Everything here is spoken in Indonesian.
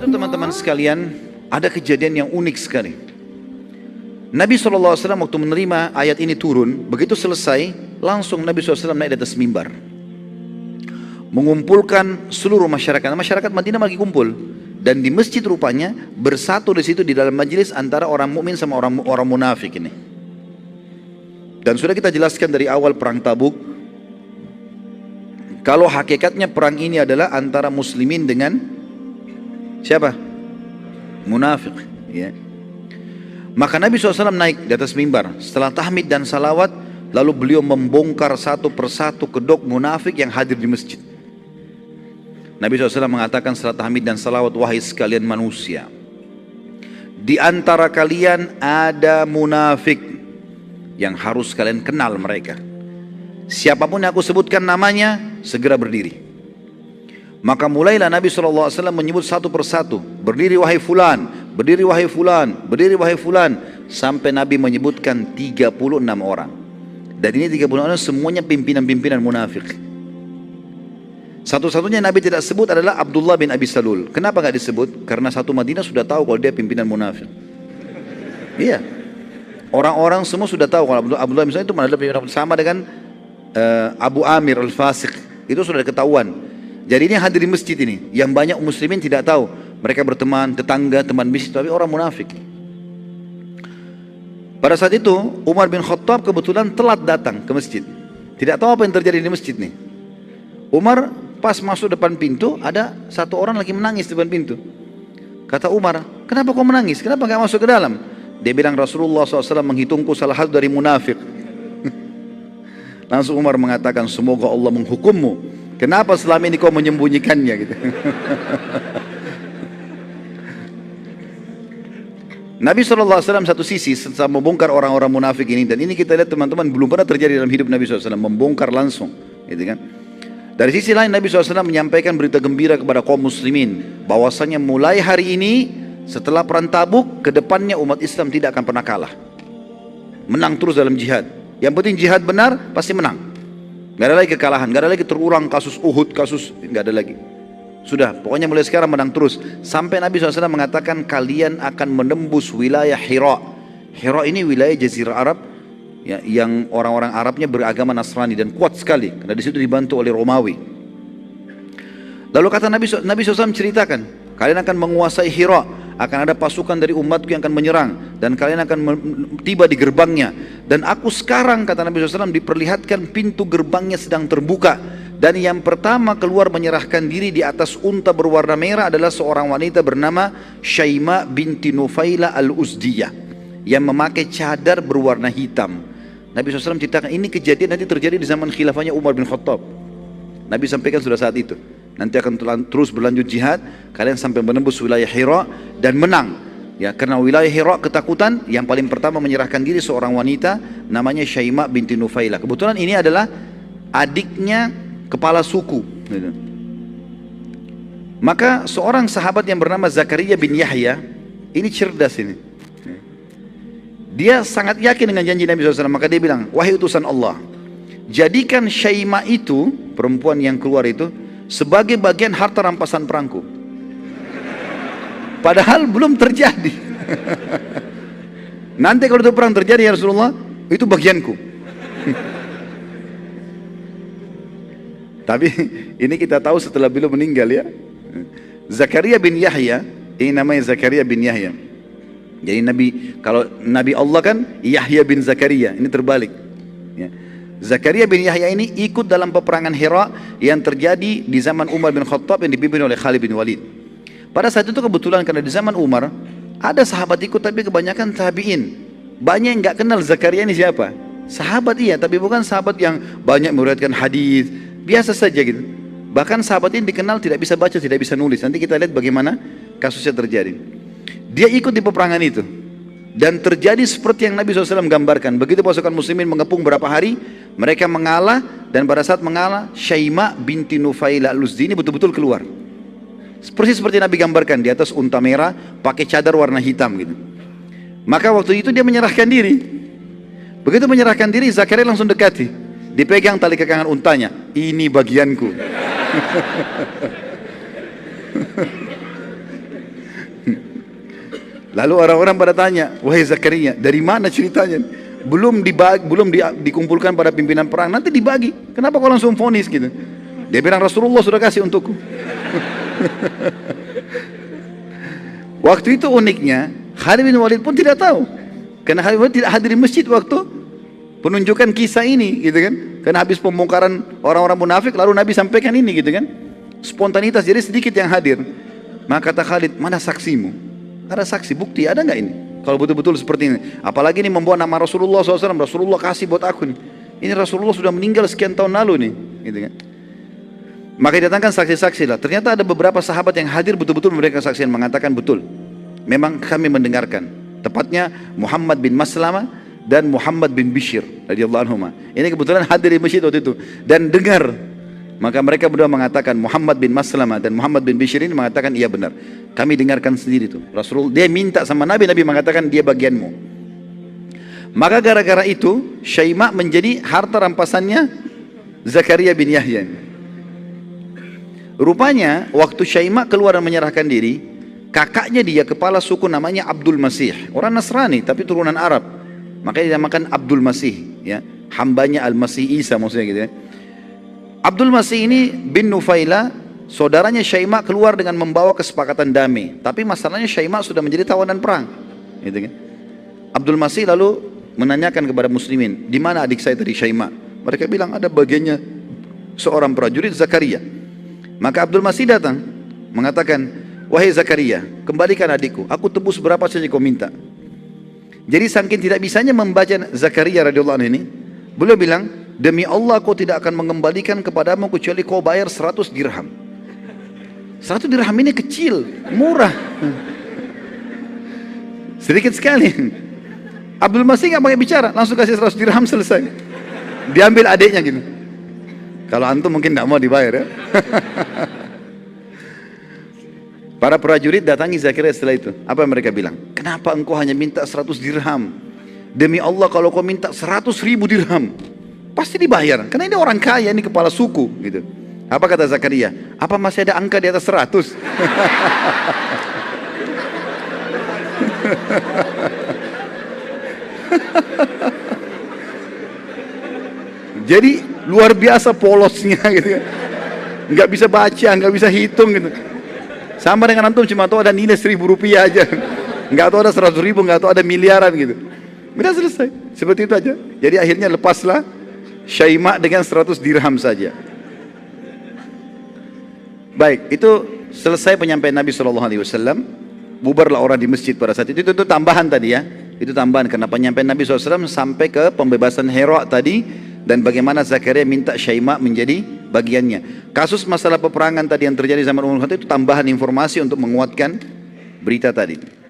itu teman-teman sekalian, ada kejadian yang unik sekali. Nabi SAW waktu menerima ayat ini turun, begitu selesai, langsung Nabi SAW naik di atas mimbar, mengumpulkan seluruh masyarakat. Masyarakat Madinah lagi kumpul, dan di masjid rupanya bersatu di situ di dalam majelis antara orang mukmin sama orang munafik ini. Dan sudah kita jelaskan dari awal perang Tabuk, kalau hakikatnya perang ini adalah antara muslimin dengan siapa? Munafik, ya. Maka Nabi SAW naik di atas mimbar setelah tahmid dan salawat, lalu beliau membongkar satu persatu kedok munafik yang hadir di masjid. Nabi SAW mengatakan setelah tahmid dan salawat, wahai sekalian manusia, di antara kalian ada munafik yang harus kalian kenal mereka. Siapapun yang aku sebutkan namanya, segera berdiri. Maka mulailah Nabi SAW menyebut satu persatu, berdiri wahai fulan, berdiri wahai fulan, berdiri wahai fulan, sampai Nabi menyebutkan 36 orang. Dan ini 36 orang semuanya pimpinan-pimpinan munafik. Satu-satunya Nabi tidak sebut adalah Abdullah bin Abi Salul. Kenapa gak disebut? Karena satu Madinah sudah tahu kalau dia pimpinan munafik. Iya, orang-orang semua sudah tahu kalau Abdullah bin Salul itu adalah pimpinan, sama dengan Abu Amir al-Fasiq, itu sudah ketahuan. Jadi ini hadir di masjid ini, yang banyak muslimin tidak tahu. Mereka berteman, tetangga, teman bisnis, tapi orang munafik. Pada saat itu Umar bin Khattab kebetulan telat datang ke masjid. Tidak tahu apa yang terjadi di masjid nih. Umar pas masuk depan pintu, ada satu orang lagi menangis di depan pintu. Kata Umar, kenapa kau menangis? Kenapa gak masuk ke dalam? Dia bilang, Rasulullah SAW menghitungku salah satu dari munafik. Langsung Umar mengatakan, semoga Allah menghukummu. Kenapa selama ini kau menyembunyikannya gitu. Nabi SAW satu sisi setelah membongkar orang-orang munafik ini, dan ini kita lihat teman-teman belum pernah terjadi dalam hidup Nabi SAW, membongkar langsung gitu kan. Dari sisi lain Nabi SAW menyampaikan berita gembira kepada kaum muslimin, bahwasanya mulai hari ini setelah perang Tabuk, kedepannya umat Islam tidak akan pernah kalah, menang terus dalam jihad. Yang penting jihad benar, pasti menang. Gak ada lagi kekalahan, gak ada lagi terulang kasus Uhud, kasus, gak ada lagi. Sudah, pokoknya mulai sekarang menang terus. Sampai Nabi SAW mengatakan kalian akan menembus wilayah Hira. Hira ini wilayah Jazirah Arab, ya, yang orang-orang Arabnya beragama Nasrani dan kuat sekali, karena di situ dibantu oleh Romawi. Lalu kata Nabi SAW menceritakan, kalian akan menguasai Hira, akan ada pasukan dari umatku yang akan menyerang, dan kalian akan tiba di gerbangnya. Dan aku sekarang, kata Nabi SAW, diperlihatkan pintu gerbangnya sedang terbuka, dan yang pertama keluar menyerahkan diri di atas unta berwarna merah adalah seorang wanita bernama Syaima binti Nufaila al-Uzdiyah, yang memakai cadar berwarna hitam. Nabi SAW ceritakan ini kejadian nanti terjadi di zaman khilafahnya Umar bin Khattab. Nabi sampaikan sudah saat itu nanti akan terus berlanjut jihad, kalian sampai menembus wilayah Hira dan menang. Ya, karena wilayah Hira ketakutan, yang paling pertama menyerahkan diri seorang wanita namanya Syaima binti Nufaila. Kebetulan ini adalah adiknya kepala suku. Maka seorang sahabat yang bernama Zakaria bin Yahya, ini cerdas ini. Dia sangat yakin dengan janji Nabi SAW, maka dia bilang, wahai utusan Allah, jadikan Syaima itu, perempuan yang keluar itu, sebagai bagian harta rampasan perangku. Padahal belum terjadi. Nanti kalau itu perang terjadi ya Rasulullah, itu bagianku. Tapi ini kita tahu setelah beliau meninggal ya. Zakaria bin Yahya, ini namanya Zakaria bin Yahya. Jadi kalau Nabi Allah kan Yahya bin Zakaria, ini terbalik. Ya. Zakaria bin Yahya ini ikut dalam peperangan Hira yang terjadi di zaman Umar bin Khattab yang dipimpin oleh Khalid bin Walid. Pada saat itu kebetulan karena di zaman Umar ada sahabat ikut, tapi kebanyakan tabi'in. Banyak yang nggak kenal Zakaria ini siapa. Sahabat iya, tapi bukan sahabat yang banyak meriwayatkan hadis, biasa saja gitu. Bahkan sahabat ini dikenal tidak bisa baca, tidak bisa nulis. Nanti kita lihat bagaimana kasusnya terjadi. Dia ikut di peperangan itu. Dan terjadi seperti yang Nabi SAW gambarkan. Begitu pasukan muslimin mengepung berapa hari, mereka mengalah, dan pada saat mengalah, Syaima binti Nufaila al-Uzdiyah ini betul-betul keluar. Persis seperti Nabi gambarkan, di atas unta merah, pakai cadar warna hitam gitu. Maka waktu itu dia menyerahkan diri. Begitu menyerahkan diri, Zakaria langsung dekati. Dipegang tali kekangan untanya, ini bagianku. Lalu orang-orang pada tanya, wahai Zakaria, dari mana ceritanya? Belum dikumpulkan pada pimpinan perang, nanti dibagi. Kenapa kau langsung vonis gitu? Dia bilang, Rasulullah sudah kasih untukku. Waktu itu uniknya, Khalid bin Walid pun tidak tahu. Karena Khalid bin Walid tidak hadir di masjid waktu penunjukan kisah ini, gitu kan? Karena habis pembongkaran orang-orang munafik, lalu Nabi sampaikan ini, gitu kan? Spontanitas, jadi sedikit yang hadir. Maka kata Khalid, mana saksimu? Ada saksi, bukti, ada nggak ini? Kalau betul-betul seperti ini. Apalagi ini membawa nama Rasulullah SAW, Rasulullah kasih buat aku nih. Ini Rasulullah sudah meninggal sekian tahun lalu nih, gitu kan? Maka didatangkan saksi-saksi lah. Ternyata ada beberapa sahabat yang hadir betul-betul memberikan kesaksian, mengatakan betul. Memang kami mendengarkan. Tepatnya Muhammad bin Maslamah dan Muhammad bin Bishr radhiyallahu anhuma. Ini kebetulan hadir di masjid waktu itu dan dengar. Maka mereka berdua mengatakan, Muhammad bin Maslamah dan Muhammad bin Bishr ini mengatakan, iya benar. Kami dengarkan sendiri itu. Rasulullah dia minta sama Nabi, Nabi mengatakan dia bagianmu. Maka gara-gara itu Syaima menjadi harta rampasannya Zakaria bin Yahya. Rupanya waktu Syaima keluar dan menyerahkan diri, kakaknya dia kepala suku namanya Abdul Masih, orang Nasrani tapi turunan Arab. Makanya dinamakan Abdul Masih, ya, hambanya Al-Masih Isa maksudnya gitu ya. Abdul Masih ini bin Nufaila, saudaranya Syaima keluar dengan membawa kesepakatan damai. Tapi masalahnya Syaima sudah menjadi tawanan perang, gitu kan. Abdul Masih lalu menanyakan kepada muslimin, di mana adik saya tadi Syaima? Mereka bilang ada bagiannya seorang prajurit Zakaria. Maka Abdul Masih datang mengatakan, wahai Zakaria, kembalikan adikku, aku tebus berapa saja kau minta. Jadi saking tidak bisanya membaca Zakaria radhiyallahu anhu ini, beliau bilang, demi Allah kau tidak akan mengembalikan kepadamu kecuali kau bayar 100 dirham. 100 dirham ini kecil, murah, sedikit sekali. Abdul Masih nggak pakai bicara, langsung kasih 100 dirham, selesai. Diambil adiknya gitu. Kalau antum mungkin tidak mau dibayar ya. Para prajurit datangi Zakaria setelah itu. Apa yang mereka bilang? Kenapa engkau hanya minta 100 dirham? Demi Allah kalau kau minta 100.000 dirham, pasti dibayar. Karena ini orang kaya, ini kepala suku gitu. Apa kata Zakaria? Apa masih ada angka di atas 100? Jadi luar biasa polosnya gitu kan. Nggak bisa baca, nggak bisa hitung gitu. Sama dengan antum cuma tahu ada nilai 1.000 rupiah aja. Nggak tahu ada 100.000, nggak tahu ada miliaran gitu. Udah selesai. Seperti itu aja. Jadi akhirnya lepaslah Syaima dengan 100 dirham saja. Baik, itu selesai penyampaian Nabi SAW. Bubarlah orang di masjid pada saat itu. Itu tambahan tadi ya. Itu tambahan karena penyampaian Nabi SAW sampai ke pembebasan Hira tadi. Dan bagaimana Zakaria minta Syaima menjadi bagiannya. Kasus masalah peperangan tadi yang terjadi zaman Umar itu tambahan informasi untuk menguatkan berita tadi.